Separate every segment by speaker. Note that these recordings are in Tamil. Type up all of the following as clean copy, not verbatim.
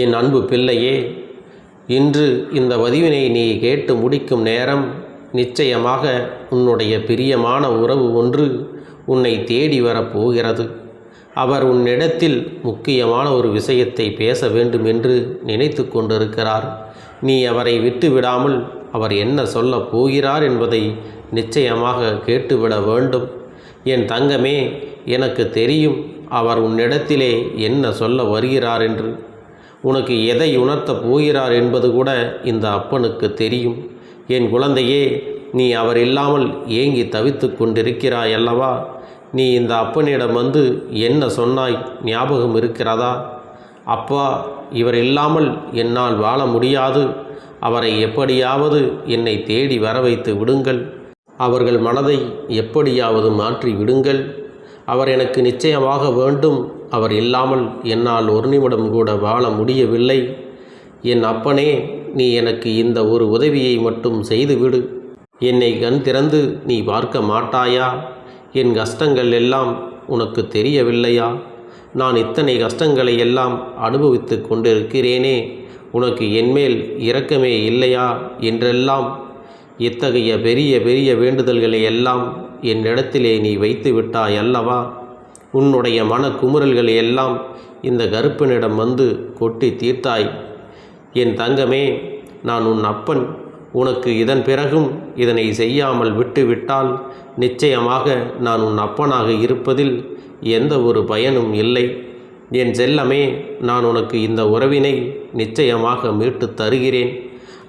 Speaker 1: என் அன்பு பிள்ளையே, இன்று இந்த பதிவினை நீ கேட்டு முடிக்கும் நேரம் நிச்சயமாக உன்னுடைய பிரியமான உறவு ஒன்று உன்னை தேடி வரப்போகிறது. அவர் உன்னிடத்தில் முக்கியமான ஒரு விஷயத்தை பேச வேண்டும் என்று நினைத்து கொண்டிருக்கிறார். நீ அவரை விட்டு விடாமல் அவர் என்ன சொல்லப் போகிறார் என்பதை நிச்சயமாக கேட்டுவிட வேண்டும். என் தங்கமே, எனக்கு தெரியும் அவர் உன்னிடத்திலே என்ன சொல்ல வருகிறார் என்று. உனக்கு எதை உணர்த்தப் போகிறார் என்பது கூட இந்த அப்பனுக்கு தெரியும். என் குழந்தையே, நீ அவர் இல்லாமல் ஏங்கி தவித்து கொண்டிருக்கிறாய் அல்லவா? நீ இந்த அப்பனிடம் வந்து என்ன சொன்னாய் ஞாபகம் இருக்கிறதா? அப்பா, இவர் இல்லாமல் என்னால் வாழ முடியாது. அவரை எப்படியாவது என்னை தேடி வர வைத்து விடுங்கள். அவர்கள் மனதை எப்படியாவது மாற்றி விடுங்கள். அவர் எனக்கு நிச்சயமாக வேண்டும். அவர் இல்லாமல் என்னால் ஒரு நிமிடம் கூட வாழ முடியவில்லை. என் அப்பனே, நீ எனக்கு இந்த ஒரு உதவியை மட்டும் செய்துவிடு. என்னை கண் திறந்து நீ பார்க்க மாட்டாயா? என் கஷ்டங்கள் எல்லாம் உனக்கு தெரியவில்லையா? நான் இத்தனை கஷ்டங்களை எல்லாம் அனுபவித்து கொண்டிருக்கிறேனே, உனக்கு என்மேல் இரக்கமே இல்லையா என்றெல்லாம் இத்தகைய பெரிய பெரிய வேண்டுதல்களை எல்லாம் என்னிடத்திலே நீ வைத்து விட்டாய் அல்லவா? உன்னுடைய மன குமுறல்களை எல்லாம் இந்த கருப்பனிடம் வந்து கொட்டி தீர்த்தாய். என் தங்கமே, நான் உன் அப்பன். உனக்கு இதன் பிறகும் இதனை செய்யாமல் விட்டுவிட்டால் நிச்சயமாக நான் உன் அப்பனாக இருப்பதில் எந்த ஒரு பயனும் இல்லை. என் செல்லமே, நான் உனக்கு இந்த உறவினை நிச்சயமாக மீட்டு தருகிறேன்.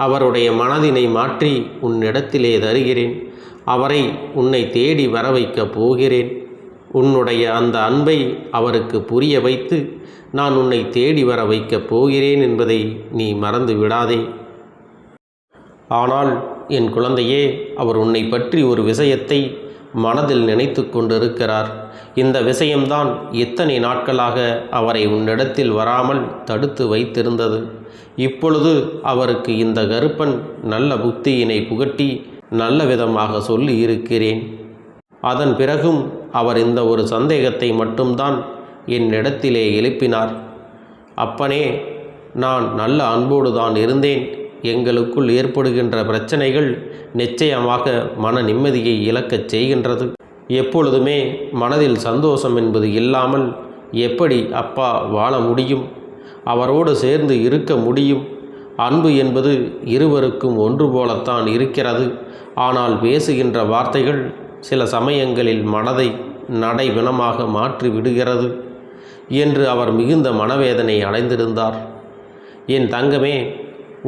Speaker 1: அவருடைய மனதினை மாற்றி உன்னிடத்திலே தருகிறேன். அவரை உன்னை தேடி வர வைக்கப் போகிறேன். உன்னுடைய அந்த அன்பை அவருக்கு புரிய வைத்து நான் உன்னை தேடி வர வைக்கப் போகிறேன் என்பதை நீ மறந்து விடாதே. ஆனால் என் குழந்தையே, அவர் உன்னை பற்றி ஒரு விஷயத்தை மனதில் நினைத்து கொண்டிருக்கிறார். இந்த விஷயம்தான் இத்தனை நாட்களாக அவரை உன்னிடத்தில் வராமல் தடுத்து வைத்திருந்தது. இப்பொழுது அவருக்கு இந்த கருப்பன் நல்ல புத்தியினை புகட்டி நல்ல விதமாக சொல்லி இருக்கிறேன். அதன் பிறகும் அவர் இந்த ஒரு சந்தேகத்தை மட்டும்தான் என்னிடத்திலே எழுப்பினார். அப்பனே, நான் நல்ல அன்போடு தான் இருந்தேன். எங்களுக்குள் ஏற்படுகின்ற பிரச்சனைகள் நிச்சயமாக மன நிம்மதியை இழக்கச் செய்கின்றது. எப்பொழுதுமே மனதில் சந்தோஷம் என்பது இல்லாமல் எப்படி அப்பா வாழ முடியும்? அவரோடு சேர்ந்து இருக்க முடியும்? அன்பு என்பது இருவருக்கும் ஒன்று போலத்தான் இருக்கிறது. ஆனால் பேசுகின்ற வார்த்தைகள் சில சமயங்களில் மனதை நடைவினமாக மாற்றி விடுகிறது என்று அவர் மிகுந்த மனவேதனை அடைந்திருந்தார். என் தங்கமே,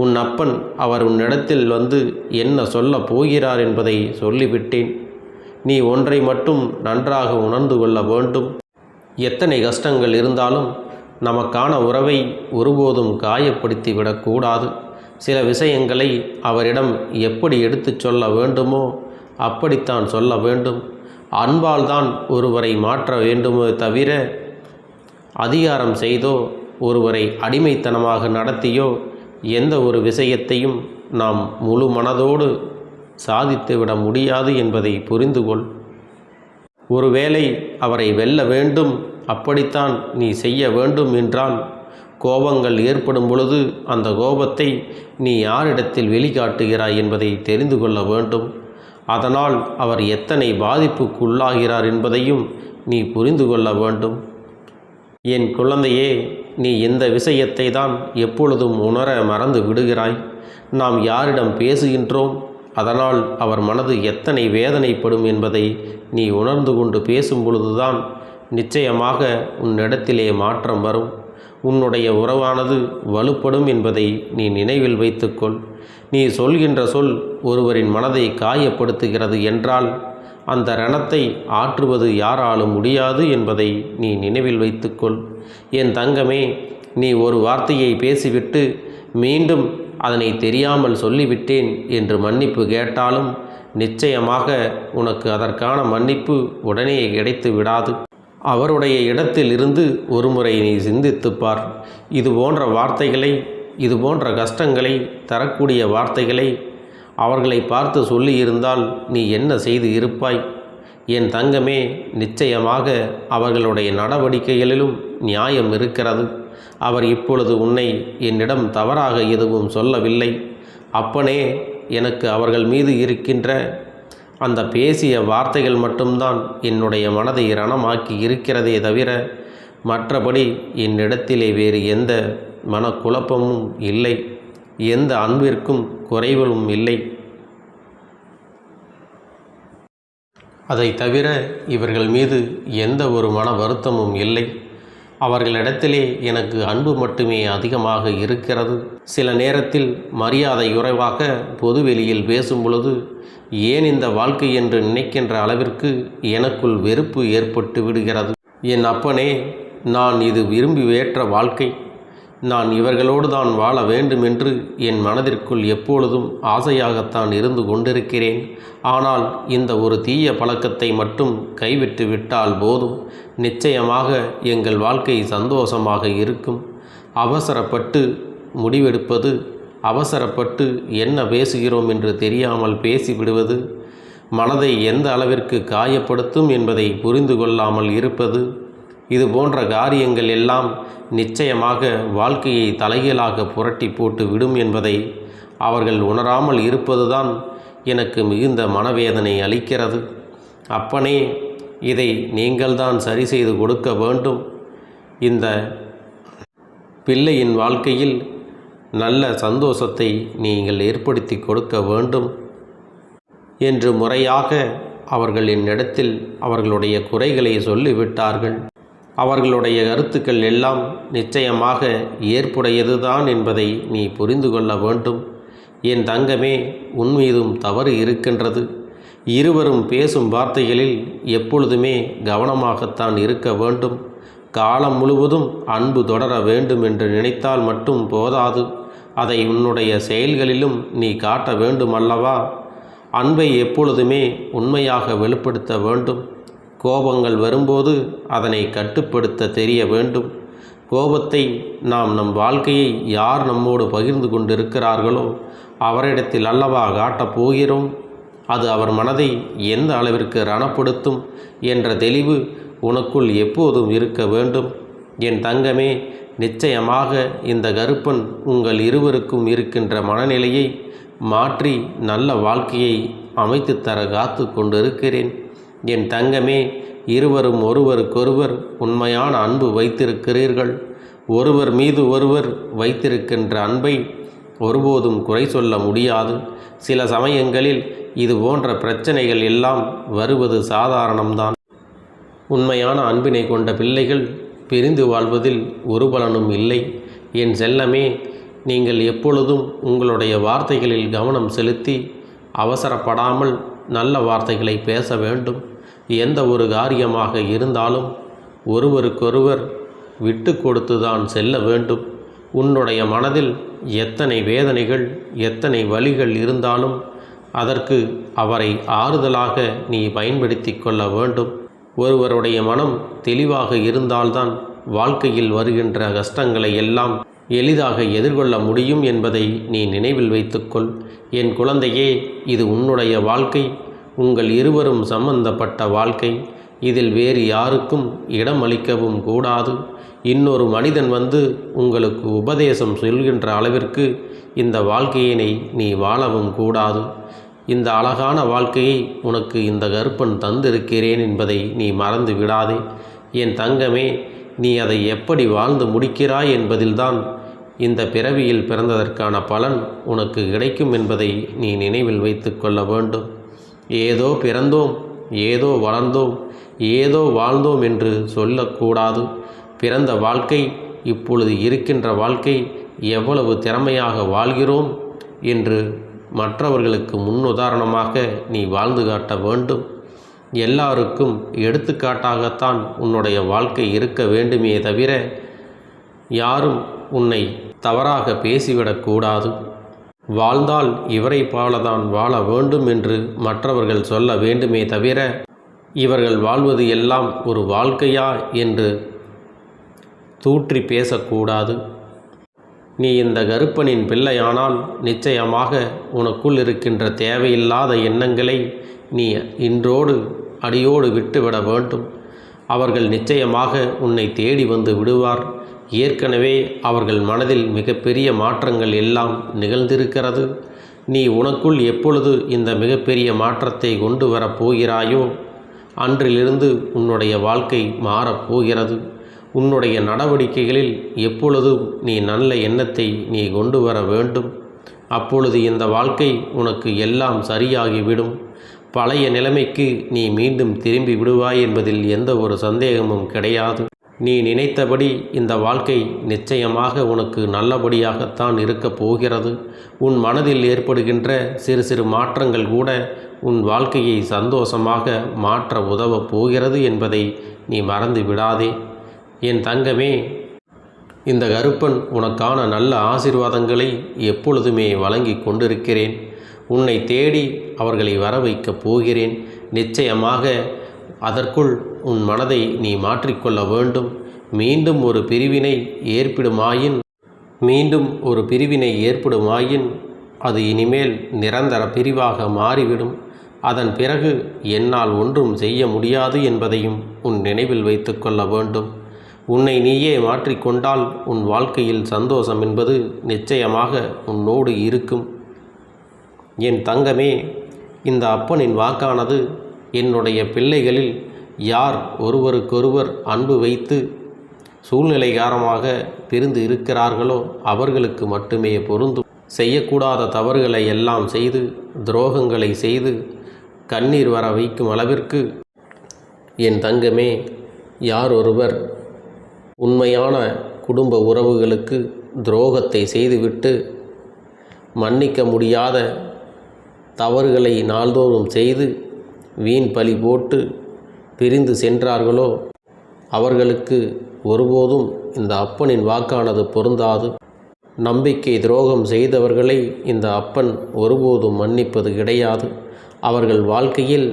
Speaker 1: உன் அப்பன் அவர் உன்னிடத்தில் வந்து என்ன சொல்லப் போகிறார் என்பதை சொல்லிவிட்டேன். நீ ஒன்றை மட்டும் நன்றாக உணர்ந்து கொள்ள வேண்டும். எத்தனை கஷ்டங்கள் இருந்தாலும் நமக்கான உறவை ஒருபோதும் காயப்படுத்தி விடக்கூடாது. சில விஷயங்களை அவரிடம் எப்படி எடுத்துச் சொல்ல வேண்டுமோ அப்படித்தான் சொல்ல வேண்டும். அன்பால் தான் ஒருவரை மாற்ற வேண்டுமே தவிர அதிகாரம் செய்தோ ஒருவரை அடிமைத்தனமாக நடத்தியோ எந்த ஒரு விஷயத்தையும் நாம் முழு மனதோடு சாதித்துவிட முடியாது என்பதை புரிந்து கொள். ஒருவேளை அவரை வெல்ல வேண்டும், அப்படித்தான் நீ செய்ய வேண்டும் என்றால் கோபங்கள் ஏற்படும் பொழுது அந்த கோபத்தை நீ யாரிடத்தில் வெளிக்காட்டுகிறாய் என்பதை தெரிந்து கொள்ள வேண்டும். அதனால் அவர் எத்தனை பாதிப்புக்குள்ளாகிறார் என்பதையும் நீ புரிந்து கொள்ள வேண்டும். என் குழந்தையே, நீ இந்த விஷயத்தை தான் எப்பொழுதும் உணர மறந்து விடுகிறாய். நாம் யாரிடம் பேசுகின்றோம், அதனால் அவர் மனது எத்தனை வேதனைப்படும் என்பதை நீ உணர்ந்து கொண்டு பேசும் பொழுதுதான் நிச்சயமாக உன்னிடத்திலே மாற்றம் வரும். உன்னுடைய உறவானது வலுப்படும் என்பதை நீ நினைவில் வைத்துக்கொள். நீ சொல்கின்ற சொல் ஒருவரின் மனதை காயப்படுத்துகிறது என்றால் அந்த ரணத்தை ஆற்றுவது யாராலும் முடியாது என்பதை நீ நினைவில் வைத்துக்கொள். என் தங்கமே, நீ ஒரு வார்த்தையை பேசிவிட்டு மீண்டும் அதனை தெரியாமல் சொல்லிவிட்டேன் என்று மன்னிப்பு கேட்டாலும் நிச்சயமாக உனக்கு அதற்கான மன்னிப்பு உடனே கிடைத்து விடாது. அவருடைய இடத்தில் இருந்து ஒருமுறை நீ சிந்தித்துப்பார். இது போன்ற வார்த்தைகளை, இது போன்ற கஷ்டங்களை தரக்கூடிய வார்த்தைகளை அவர்களை பார்த்து சொல்லியிருந்தால் நீ என்ன செய்து இருப்பாய்? என் தங்கமே, நிச்சயமாக அவர்களுடைய நடவடிக்கைகளிலும் நியாயம் இருக்கிறது. அவர் இப்பொழுது உன்னை என்னிடம் தவறாக எதுவும் சொல்லவில்லை. அப்பனே, எனக்கு அவர்கள் மீது இருக்கின்ற அந்த பேசிய வார்த்தைகள் மட்டும்தான் என்னுடைய மனதை ரணமாக்கி இருக்கிறதே தவிர மற்றபடி என்னிடத்திலே வேறு எந்த மனக்குழப்பமும் இல்லை, எந்த அன்பிற்கும் குறைவும் இல்லை. அதை தவிர இவர்கள் மீது எந்த ஒரு மன வருத்தமும் இல்லை. அவர்களிடத்திலே எனக்கு அன்பு மட்டுமே அதிகமாக இருக்கிறது. சில நேரத்தில் மரியாதை குறைவாக பொதுவெளியில் பேசும் பொழுது ஏன் இந்த வாழ்க்கை என்று நினைக்கின்ற அளவிற்கு எனக்குள் வெறுப்பு ஏற்பட்டு விடுகிறது. என் அப்பனே, நான் இது விரும்பி ஏற்ற வாழ்க்கை. நான் இவர்களோடு தான் வாழ வேண்டும் என்று என் மனதிற்குள் எப்பொழுதும் ஆசையாகத்தான் இருந்து கொண்டிருக்கிறேன். ஆனால் இந்த ஒரு தீய பழக்கத்தை மட்டும் கைவிட்டு விட்டால் போதும், நிச்சயமாக எங்கள் வாழ்க்கை சந்தோஷமாக இருக்கும். அவசரப்பட்டு முடிவெடுப்பது, அவசரப்பட்டு என்ன பேசுகிறோம் என்று தெரியாமல் பேசிவிடுவது, மனதை எந்த அளவிற்கு காயப்படுத்தும் என்பதை புரிந்து கொள்ளாமல் இருப்பது, இது போன்ற காரியங்கள் எல்லாம் நிச்சயமாக வாழ்க்கையை தலைகீழாக புரட்டி போட்டு விடும் என்பதை அவர்கள் உணராமல் இருப்பதுதான் எனக்கு மிகுந்த மனவேதனை அளிக்கிறது. அப்பனே, இதை நீங்கள்தான் சரி செய்து கொடுக்க வேண்டும். இந்த பிள்ளையின் வாழ்க்கையில் நல்ல சந்தோஷத்தை நீங்கள் ஏற்படுத்தி கொடுக்க வேண்டும் என்று முறையாக அவர்கள் என்னிடத்தில் அவர்களுடைய குறைகளை சொல்லிவிட்டார்கள். அவர்களுடைய கருத்துக்கள் எல்லாம் நிச்சயமாக ஏற்புடையதுதான் என்பதை நீ புரிந்து கொள்ள வேண்டும். என் தங்கமே, உன்மீதும் தவறு இருக்கின்றது. இருவரும் பேசும் வார்த்தைகளில் எப்பொழுதுமே கவனமாகத்தான் இருக்க வேண்டும். காலம் முழுவதும் அன்பு தொடர வேண்டும் என்று நினைத்தால் மட்டும் போதாது, அதை உன்னுடைய செயல்களிலும் நீ காட்ட வேண்டும் அல்லவா? அன்பை எப்பொழுதுமே உண்மையாக வெளிப்படுத்த வேண்டும். கோபங்கள் வரும்போது அதனை கட்டுப்படுத்த தெரிய வேண்டும். கோபத்தை நாம் நம் வாழ்க்கையை யார் நம்மோடு பகிர்ந்து கொண்டிருக்கிறார்களோ அவரிடத்தில் அல்லவா காட்டப் போகிறோம். அது அவர் மனதை எந்த அளவிற்கு ரணப்படுத்தும் என்ற தெளிவு உனக்குள் எப்போதும் இருக்க வேண்டும். என் தங்கமே, நிச்சயமாக இந்த கருப்பன் உங்கள் இருவருக்கும் இருக்கின்ற மனநிலையை மாற்றி நல்ல வாழ்க்கையை அமைத்து தர காத்து கொண்டிருக்கிறேன். என் தங்கமே, இருவரும் ஒருவருக்கொருவர் உண்மையான அன்பு வைத்திருக்கிறீர்கள். ஒருவர் மீது ஒருவர் வைத்திருக்கின்ற அன்பை ஒருபோதும் குறை சொல்ல முடியாது. சில சமயங்களில் இது போன்ற பிரச்சனைகள் எல்லாம் வருவது சாதாரணம்தான். உண்மையான அன்பினை கொண்ட பிள்ளைகள் பிரிந்து வாழ்வதில் ஒரு பலனும் இல்லை. என் செல்லமே, நீங்கள் எப்பொழுதும் உங்களுடைய வார்த்தைகளில் கவனம் செலுத்தி அவசரப்படாமல் நல்ல வார்த்தைகளை பேச வேண்டும். எந்த ஒரு காரியமாக இருந்தாலும் ஒருவருக்கொருவர் விட்டு கொடுத்துதான் செல்ல வேண்டும். உன்னுடைய மனதில் எத்தனை வேதனைகள், எத்தனை வலிகள் இருந்தாலும் அதற்கு அவரை ஆறுதலாக நீ பயன்படுத்தி கொள்ள வேண்டும். ஒருவருடைய மனம் தெளிவாக இருந்தால்தான் வாழ்க்கையில் வருகின்ற கஷ்டங்களை எல்லாம் எளிதாக எதிர்கொள்ள முடியும் என்பதை நீ நினைவில் வைத்துக்கொள். என் குழந்தையே, இது உன்னுடைய வாழ்க்கை, உங்கள் இருவரும் சம்பந்தப்பட்ட வாழ்க்கை. இதில் வேறு யாருக்கும் இடம் அளிக்கவும் கூடாது. இன்னொரு மனிதன் வந்து உங்களுக்கு உபதேசம் சொல்கின்ற அளவிற்கு இந்த வாழ்க்கையினை நீ வாழவும் கூடாது. இந்த அழகான வாழ்க்கையை உனக்கு இந்த கருப்பன் தந்திருக்கிறேன் என்பதை நீ மறந்து விடாதே. என் தங்கமே, நீ அதை எப்படி வாழ்ந்து முடிக்கிறாய் என்பதில்தான் இந்த பிறவியில் பிறந்ததற்கான பலன் உனக்கு கிடைக்கும் என்பதை நீ நினைவில் வைத்து கொள்ள வேண்டும். ஏதோ பிறந்தோம், ஏதோ வளர்ந்தோம், ஏதோ வாழ்ந்தோம் என்று சொல்லக்கூடாது. பிறந்த வாழ்க்கை, இப்பொழுது இருக்கின்ற வாழ்க்கை எவ்வளவு திறமையாக வாழ்கிறோம் என்று மற்றவர்களுக்கு முன்னுதாரணமாக நீ வாழ்ந்து காட்ட வேண்டும். எல்லாருக்கும் எடுத்துக்காட்டாகத்தான் உன்னுடைய வாழ்க்கை இருக்க வேண்டுமே தவிர யாரும் உன்னை தவறாக பேசிவிடக்கூடாது. வாழ்ந்தால் இவரை போலதான் வாழ வேண்டும் என்று மற்றவர்கள் சொல்ல வேண்டுமே தவிர இவர்கள் வாழ்வது எல்லாம் ஒரு வாழ்க்கையா என்று தூற்றி பேசக்கூடாது. நீ இந்த கருப்பனின் பிள்ளையானால் நிச்சயமாக உனக்குள் இருக்கின்ற தேவையில்லாத எண்ணங்களை நீ இன்றோடு அடியோடு விட்டுவிட வேண்டும். அவர்கள் நிச்சயமாக உன்னை தேடி வந்து விடுவார். ஏற்கனவே அவர்கள் மனதில் மிகப்பெரிய மாற்றங்கள் எல்லாம் நிகழ்ந்திருக்கிறது. நீ உனக்குள் எப்பொழுது இந்த மிகப்பெரிய மாற்றத்தை கொண்டு வரப் போகிறாயோ அன்றிலிருந்து உன்னுடைய வாழ்க்கை மாறப்போகிறது. உன்னுடைய நடவடிக்கைகளில் எப்பொழுதும் நீ நல்ல எண்ணத்தை நீ கொண்டு வர வேண்டும். அப்பொழுது இந்த வாழ்க்கை உனக்கு எல்லாம் சரியாகிவிடும். பழைய நிலைமைக்கு நீ மீண்டும் திரும்பி விடுவாய் என்பதில் எந்த ஒரு சந்தேகமும் கிடையாது. நீ நினைத்தபடி இந்த வாழ்க்கை நிச்சயமாக உனக்கு நல்லபடியாகத்தான் இருக்கப் போகிறது. உன் மனதில் ஏற்படுகின்ற சிறு சிறு மாற்றங்கள் கூட உன் வாழ்க்கையை சந்தோஷமாக மாற்ற உதவப் போகிறது என்பதை நீ மறந்து விடாதே. என் தங்கமே, இந்த கருப்பன் உனக்கான நல்ல ஆசீர்வாதங்களை எப்பொழுதுமே வழங்கி கொண்டிருக்கிறேன். உன்னை தேடி அவர்களை வர வைக்கப் போகிறேன். நிச்சயமாக அதற்குள் உன் மனதை நீ மாற்றிக்கொள்ள வேண்டும். மீண்டும் ஒரு பிரிவினை ஏற்படுமாயின் அது இனிமேல் நிரந்தர பிரிவாக மாறிவிடும். அதன் பிறகு என்னால் ஒன்றும் செய்ய முடியாது என்பதையும் உன் நினைவில் வைத்து கொள்ள வேண்டும். உன்னை நீயே மாற்றிக்கொண்டால் உன் வாழ்க்கையில் சந்தோஷம் என்பது நிச்சயமாக உன்னோடு இருக்கும். என் தங்கமே, இந்த அப்பனின் வாக்கானது என்னுடைய பிள்ளைகளில் யார் ஒருவருக்கொருவர் அன்பு வைத்து சூழ்நிலை காரணமாக பிரிந்து இருக்கிறார்களோ அவர்களுக்கு மட்டுமே பொருந்தும். செய்யக்கூடாத தவறுகளை எல்லாம் செய்து துரோகங்களை செய்து கண்ணீர் வர வைக்கும் அளவிற்கு என் தங்கமே, யார் ஒருவர் உண்மையான குடும்ப உறவுகளுக்கு துரோகத்தை செய்துவிட்டு மன்னிக்க முடியாத தவறுகளை நாள்தோறும் செய்து வீண் பழி போட்டு பிரிந்து சென்றார்களோ அவர்களுக்கு ஒருபோதும் இந்த அப்பனின் வாக்கானது பொருந்தாது. நம்பிக்கை துரோகம் செய்தவர்களை இந்த அப்பன் ஒருபோதும் மன்னிப்பது கிடையாது. அவர்கள் வாழ்க்கையில்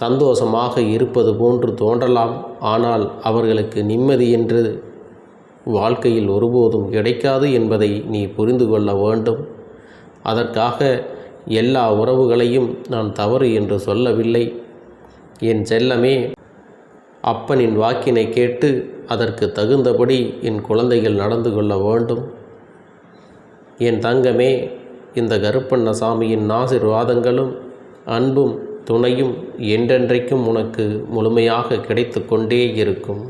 Speaker 1: சந்தோஷமாக இருப்பது போன்று தோன்றலாம், ஆனால் அவர்களுக்கு நிம்மதி என்று வாழ்க்கையில் ஒருபோதும் கிடைக்காது என்பதை நீ புரிந்து கொள்ள வேண்டும். அதற்காக எல்லா உறவுகளையும் நான் தவறு என்று சொல்லவில்லை. என் செல்லமே, அப்பனின் வாக்கினை கேட்டு அதற்கு தகுந்தபடி என் குழந்தைகள் நடந்து கொள்ள வேண்டும். என் தங்கமே, இந்த கருப்பண்ணசாமியின் ஆசீர்வாதங்களும் அன்பும் துணையும் என்றென்றைக்கும் உனக்கு முழுமையாக கிடைத்து கொண்டே இருக்கும்.